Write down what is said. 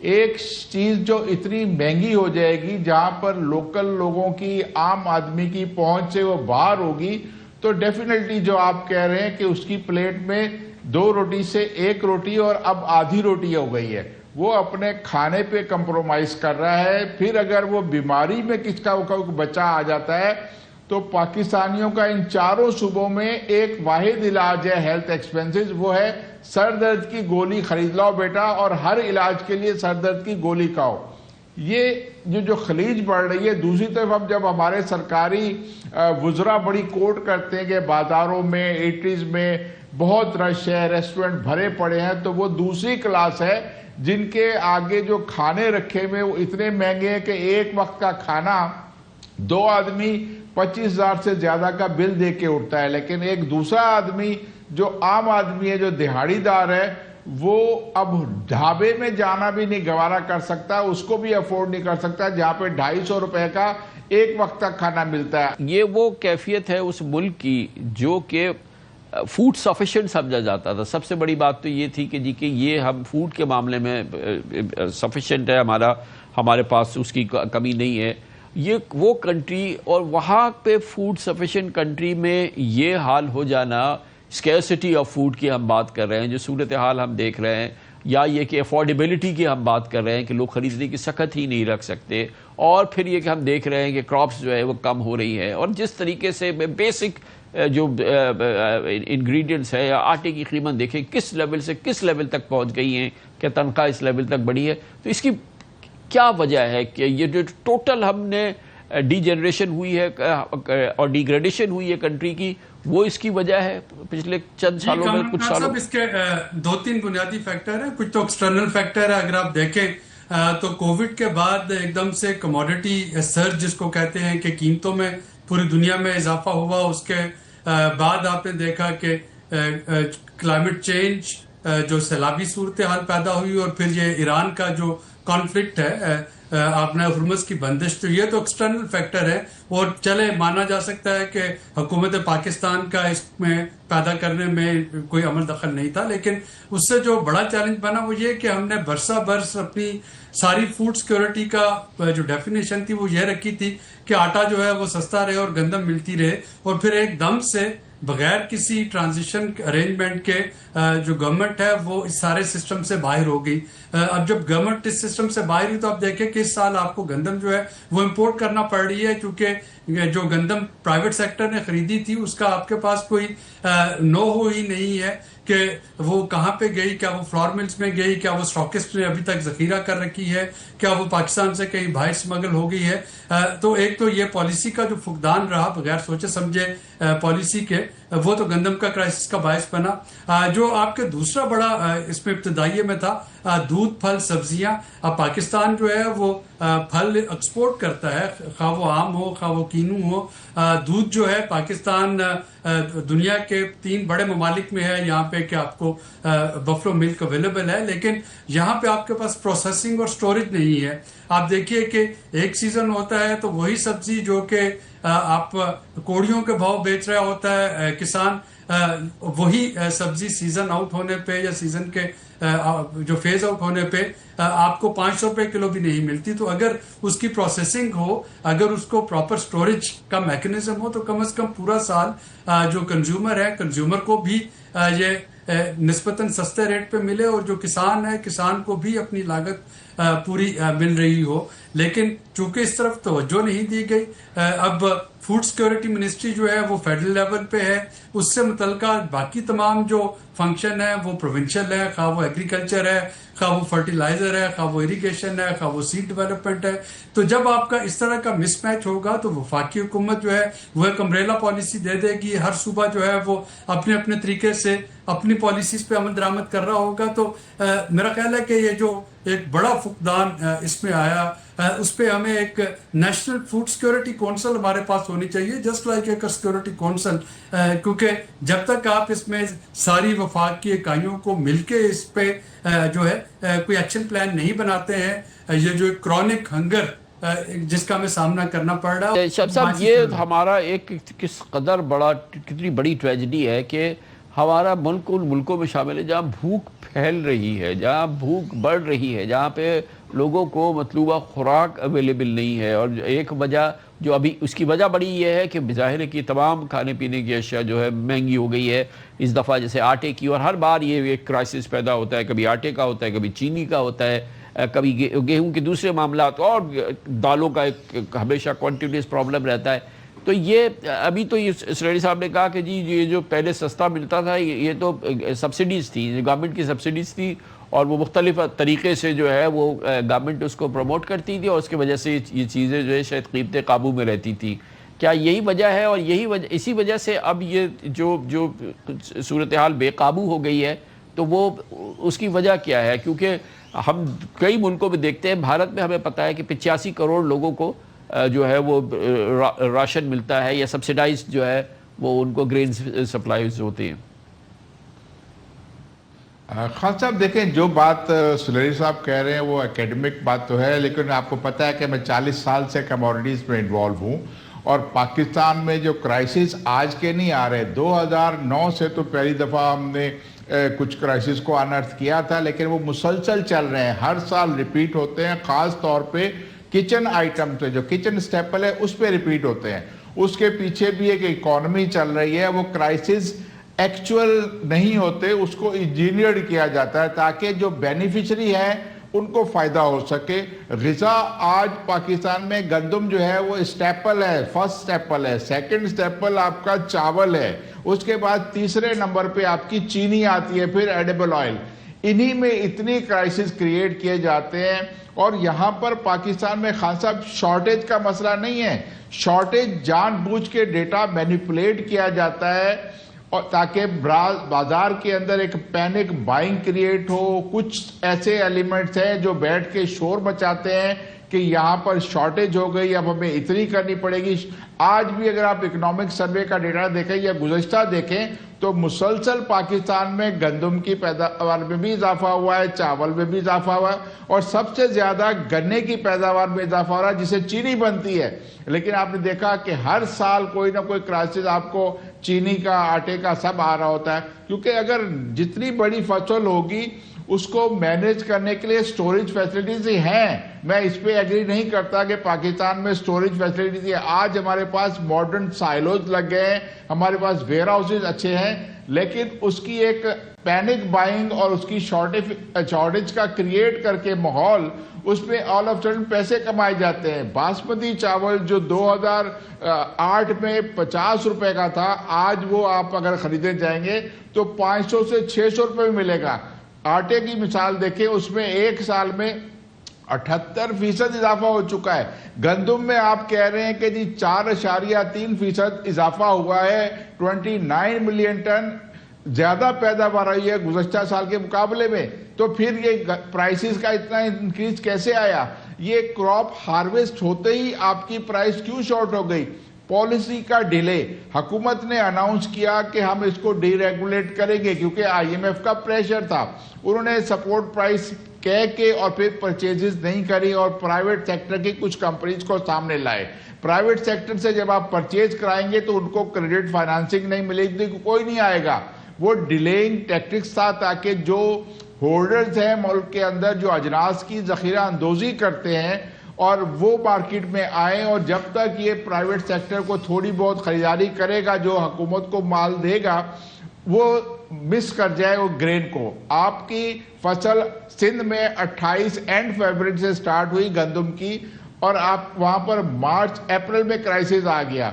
ایک چیز جو اتنی مہنگی ہو جائے گی جہاں پر لوکل لوگوں کی، عام آدمی کی پہنچ سے وہ باہر ہوگی، تو ڈیفینیٹلی جو آپ کہہ رہے ہیں کہ اس کی پلیٹ میں 2 روٹی سے 1 روٹی اور اب آدھی روٹی ہو گئی ہے، وہ اپنے کھانے پہ کمپرومائز کر رہا ہے۔ پھر اگر وہ بیماری میں کس کا بچہ آ جاتا ہے تو پاکستانیوں کا ان چاروں صوبوں میں ایک واحد علاج ہے ہیلتھ ایکسپینسز، وہ ہے سر درد کی گولی خرید لاؤ بیٹا اور ہر علاج کے لیے سر درد کی گولی کھاؤ۔ یہ جو خلیج بڑھ رہی ہے، دوسری طرف اب جب ہمارے سرکاری وزراء بڑی کوٹ کرتے ہیں کہ بازاروں میں، ایٹریز میں بہت رش ہے، ریسٹورنٹ بھرے پڑے ہیں، تو وہ دوسری کلاس ہے جن کے آگے جو کھانے رکھے ہوئے وہ اتنے مہنگے ہیں کہ ایک وقت کا کھانا 2 آدمی 25,000 سے زیادہ کا بل دے کے اٹھتا ہے، لیکن ایک دوسرا آدمی جو عام آدمی ہے، جو دہاڑی دار ہے، وہ اب ڈھابے میں جانا بھی نہیں گوارا کر سکتا، اس کو بھی افورڈ نہیں کر سکتا جہاں پہ 250 روپے کا ایک وقت کا کھانا ملتا ہے۔ یہ وہ کیفیت ہے اس ملک کی جو کہ فوڈ سفیشینٹ سمجھا جاتا تھا۔ سب سے بڑی بات تو یہ تھی کہ جی کہ یہ ہم فوڈ کے معاملے میں سفیشینٹ ہے، ہمارے پاس اس کی کمی نہیں ہے۔ یہ وہ کنٹری، اور وہاں پہ فوڈ سفیشینٹ کنٹری میں یہ حال ہو جانا، اسکیرسٹی آف فوڈ کی ہم بات کر رہے ہیں، جو صورتحال ہم دیکھ رہے ہیں، یا یہ کہ افورڈیبلٹی کی ہم بات کر رہے ہیں کہ لوگ خریدنے کی سخت ہی نہیں رکھ سکتے، اور پھر یہ کہ ہم دیکھ رہے ہیں کہ کراپس جو ہے وہ کم ہو رہی ہے، اور جس طریقے سے بیسک جو انگریڈینٹس ہے یا آٹے کی قیمت دیکھیں کس لیول سے کس لیول تک پہنچ گئی ہیں، کہ تنخواہ اس لیول تک بڑھی ہے، تو اس کی کیا وجہ ہے کہ یہ جو ٹوٹل ہم نے ڈی جنریشن ہوئی ہے اور ڈیگریڈیشن ہوئی ہے کنٹری کی، وہ اس کی وجہ ہے پچھلے چند سالوں میں؟ کچھ سالوں اس کے 2-3 بنیادی فیکٹر ہیں، کچھ تو ایکسٹرنل فیکٹر ہے۔ اگر آپ دیکھیں تو کووڈ کے بعد ایک دم سے کموڈٹی سرج جس کو کہتے ہیں کہ قیمتوں میں پوری دنیا میں اضافہ ہوا، اس کے بعد آپ نے دیکھا کہ کلائمیٹ چینج، جو سیلابی صورتحال پیدا ہوئی، اور پھر یہ ایران کا جو کانفلکٹ ہے، آپ نے ہرمز کی بندش، تو یہ تو ایکسٹرنل فیکٹر ہے، اور چلے مانا جا سکتا ہے کہ حکومت پاکستان کا اس میں پیدا کرنے میں کوئی عمل دخل نہیں تھا، لیکن اس سے جو بڑا چیلنج بنا وہ یہ کہ ہم نے برسہ برس اپنی ساری فوڈ سیکورٹی کا جو ڈیفینیشن تھی وہ یہ رکھی تھی کہ آٹا جو ہے وہ سستا رہے اور گندم ملتی رہے، اور پھر ایک دم سے بغیر کسی ٹرانزیشن ارینجمنٹ کے جو گورنمنٹ ہے وہ اس سارے سسٹم سے باہر ہو گئی۔ اب جب گورنمنٹ اس سسٹم سے باہر ہوئی تو آپ دیکھیں کہ اس سال آپ کو گندم جو ہے وہ امپورٹ کرنا پڑ رہی ہے، کیونکہ جو گندم پرائیویٹ سیکٹر نے خریدی تھی اس کا آپ کے پاس کوئی نو ہو ہی نہیں ہے کہ وہ کہاں پہ گئی، کیا وہ فلور ملز میں گئی، کیا وہ اسٹاکسٹ نے ابھی تک ذخیرہ کر رکھی ہے، کیا وہ پاکستان سے کہیں باہر اسمگل ہو گئی ہے۔ تو ایک تو یہ پالیسی کا جو فقدان رہا بغیر سوچے سمجھے پالیسی کے، وہ تو گندم کا کرائسس کا باعث بنا۔ جو آپ کے دوسرا بڑا اس میں ابتدائیے میں تھا دودھ، پھل، سبزیاں۔ اب پاکستان جو ہے وہ پھل ایکسپورٹ کرتا ہے، خواہ وہ آم ہو، خواہ وہ کینو ہو۔ دودھ جو ہے پاکستان دنیا کے 3 بڑے ممالک میں ہے یہاں پہ کہ آپ کو بفلو ملک اویلیبل ہے، لیکن یہاں پہ آپ کے پاس پروسیسنگ اور سٹوریج نہیں ہے۔ آپ دیکھیے کہ ایک سیزن ہوتا ہے تو وہی سبزی جو کہ آپ کوڑیوں کے بھاؤ بیچ رہا ہوتا ہے کسان، وہی سبزی سیزن آؤٹ ہونے پہ یا سیزن کے جو فیز آؤٹ ہونے پہ آپ کو 500 روپے کلو بھی نہیں ملتی۔ تو اگر اس کی پروسیسنگ ہو، اگر اس کو پراپر سٹوریج کا میکنزم ہو، تو کم از کم پورا سال جو کنزیومر ہے، کنزیومر کو بھی یہ نسبتاً سستے ریٹ پہ ملے، اور جو کسان ہے کسان کو بھی اپنی لاگت پوری مل رہی ہو۔ لیکن چونکہ اس طرف توجہ نہیں دی گئی، اب فوڈ سیکورٹی منسٹری جو ہے وہ فیڈرل لیول پہ ہے، اس سے متعلقہ باقی تمام جو فنکشن ہے وہ پروونشل ہے، خواہ وہ ایگریکلچر ہے، خواہ وہ فرٹیلائزر ہے، خواہ وہ اریگیشن ہے، خواہ وہ سیڈ ڈیولپمنٹ ہے۔ تو جب آپ کا اس طرح کا مس میچ ہوگا تو وفاقی حکومت جو ہے وہ ایک امبریلا پالیسی دے دے گی، ہر صوبہ جو ہے وہ اپنے اپنے طریقے سے اپنی پالیسیز پہ عمل درآمد کر رہا ہوگا۔ تو میرا خیال ہے کہ یہ جو ایک بڑا فقدان اس میں آیا، اس پہ ہمیں ایک نیشنل فوڈ سیکورٹی کونسل ہمارے پاس ہونی چاہیے، جسٹ لائک ایک سیکورٹی کونسل، کیونکہ جب تک آپ اس میں ساری وفاق کی اکائیوں کو مل کے اس پہ جو ہے کوئی ایکشن پلان نہیں بناتے ہیں، یہ جو کرونک ہنگر جس کا ہمیں سامنا کرنا پڑ رہا ہے۔ شاہد صاحب، یہ ہمارا ایک کس قدر بڑا، کتنی بڑی ٹریجڈی ہے کہ ہمارا ملک ان ملکوں میں شامل ہے جہاں بھوک پھیل رہی ہے، جہاں بھوک بڑھ رہی ہے، جہاں پہ لوگوں کو مطلوبہ خوراک اویلیبل نہیں ہے. اور ایک وجہ جو ابھی اس کی وجہ بڑی یہ ہے کہ ظاہر ہے کہ تمام کھانے پینے کی اشیاء جو ہے مہنگی ہو گئی ہے اس دفعہ، جیسے آٹے کی. اور ہر بار یہ ایک کرائسس پیدا ہوتا ہے، کبھی آٹے کا ہوتا ہے، کبھی چینی کا ہوتا ہے، کبھی گیہوں کے دوسرے معاملات، اور دالوں کا ایک ہمیشہ کنٹینیوس پرابلم رہتا ہے. تو یہ ابھی تو یہ اسرائیلی صاحب نے کہا کہ جی یہ جو پہلے سستا ملتا تھا یہ تو سبسڈیز تھی، گورنمنٹ کی سبسڈیز تھی، اور وہ مختلف طریقے سے جو ہے وہ گورنمنٹ اس کو پروموٹ کرتی تھی، اور اس کی وجہ سے یہ چیزیں جو ہے شاید قیمتیں قابو میں رہتی تھی. کیا یہی وجہ ہے؟ اور یہی وجہ، اسی وجہ سے اب یہ جو صورتحال بے قابو ہو گئی ہے تو وہ اس کی وجہ کیا ہے؟ کیونکہ ہم کئی ملکوں میں دیکھتے ہیں، بھارت میں ہمیں پتہ ہے کہ 85 کروڑ لوگوں کو جو ہے وہ راشن ملتا ہے، یا سبسیڈائز جو ہے وہ ان کو گرین سپلائیز ہوتے ہیں. خان صاحب دیکھیں، جو بات سلیری صاحب کہہ رہے ہیں وہ اکیڈمک بات تو ہے، لیکن آپ کو پتہ ہے کہ میں 40 سال سے کموڈیٹیز میں انوالو ہوں، اور پاکستان میں جو کرائسس آج کے نہیں آ رہے، 2009 سے تو پہلی دفعہ ہم نے کچھ کرائسس کو انرتھ کیا تھا، لیکن وہ مسلسل چل رہے ہیں، ہر سال ریپیٹ ہوتے ہیں. خاص طور پہ کچن آئٹم پہ، جو کچن سٹیپل ہے اس پہ ریپیٹ ہوتے ہیں. اس کے پیچھے بھی ایک اکانومی چل رہی ہے. وہ کرائسس ایکچول نہیں ہوتے، اس کو انجینئرڈ کیا جاتا ہے تاکہ جو بینیفیشری ہیں ان کو فائدہ ہو سکے. غذا آج پاکستان میں گندم جو ہے وہ سٹیپل ہے، فرسٹ سٹیپل ہے. سیکنڈ سٹیپل آپ کا چاول ہے، اس کے بعد تیسرے نمبر پہ آپ کی چینی آتی ہے، پھر ایڈیبل آئل. انہی میں اتنی کرائسس کریٹ کیے جاتے ہیں. اور یہاں پر پاکستان میں خان صاحب شارٹیج کا مسئلہ نہیں ہے، شارٹیج جان بوجھ کے ڈیٹا مینیپولیٹ کیا جاتا ہے، اور تاکہ بازار کے اندر ایک پینک بائنگ کریٹ ہو. کچھ ایسے ایلیمنٹس ہیں جو بیٹھ کے شور مچاتے ہیں کہ یہاں پر شارٹیج ہو گئی، اب ہمیں اتنی کرنی پڑے گی. آج بھی اگر آپ اکنامک سروے کا ڈیٹا دیکھیں یا گزشتہ دیکھیں تو مسلسل پاکستان میں گندم کی پیداوار میں بھی اضافہ ہوا ہے، چاول میں بھی اضافہ ہوا ہے، اور سب سے زیادہ گنے کی پیداوار میں اضافہ ہو رہا ہے جسے چینی بنتی ہے. لیکن آپ نے دیکھا کہ ہر سال کوئی نہ کوئی کرائسس آپ کو چینی کا، آٹے کا سب آ رہا ہوتا ہے. کیونکہ اگر جتنی بڑی فصل ہوگی اس کو مینیج کرنے کے لیے سٹوریج فیسلٹیز ہیں. میں اس پہ ایگری نہیں کرتا کہ پاکستان میں سٹوریج فیسلٹیز ہے. آج ہمارے پاس ماڈرن سائلوز لگ گئے ہیں، ہمارے پاس ویئر ہاؤسز اچھے ہیں، لیکن اس کی ایک پینک بائنگ اور اس کی شارٹیج کا کریٹ کر کے ماحول، اس میں آل آف سڈن پیسے کمائے جاتے ہیں. باسمتی چاول جو 2008 میں 50 روپے کا تھا، آج وہ آپ اگر خریدنے جائیں گے تو 500 سے 600 روپے میں ملے گا. آٹے کی مثال دیکھیں، اس میں ایک سال میں 78% اضافہ ہو چکا ہے. گندم میں آپ کہہ رہے ہیں کہ جی 4.3% اضافہ ہوا ہے، 29 ملین ٹن زیادہ پیداوار آئی ہے گزشتہ سال کے مقابلے میں. تو پھر یہ پرائسز کا اتنا انکریز کیسے آیا؟ یہ کراپ ہارویسٹ ہوتے ہی آپ کی پرائس کیوں شارٹ ہو گئی؟ پالیسی کا ڈیلے. حکومت نے اناؤنس کیا کہ ہم اس کو ڈی ریگولیٹ کریں گے کیونکہ IMF کا پریشر تھا. انہوں نے سپورٹ پرائس کہہ کے اور پھر پرچیزز نہیں کری اور پرائیویٹ سیکٹر کی کچھ کمپنیز کو سامنے لائے. پرائیویٹ سیکٹر سے جب آپ پرچیز کرائیں گے تو ان کو کریڈٹ فائنانسنگ نہیں ملے گی، کوئی نہیں آئے گا. وہ ڈیلیئنگ ٹیکٹکس تھا تاکہ جو ہولڈرز ہیں ملک کے اندر، جو اجناس کی ذخیرہ اندوزی کرتے ہیں، اور وہ مارکیٹ میں آئیں. اور جب تک یہ پرائیویٹ سیکٹر کو تھوڑی بہت خریداری کرے گا، جو حکومت کو مال دے گا، وہ مس کر جائے وہ گرین کو. آپ کی فصل سندھ میں 28 اینڈ فیبرری سے سٹارٹ ہوئی گندم کی، اور آپ وہاں پر مارچ اپریل میں کرائسس آ گیا.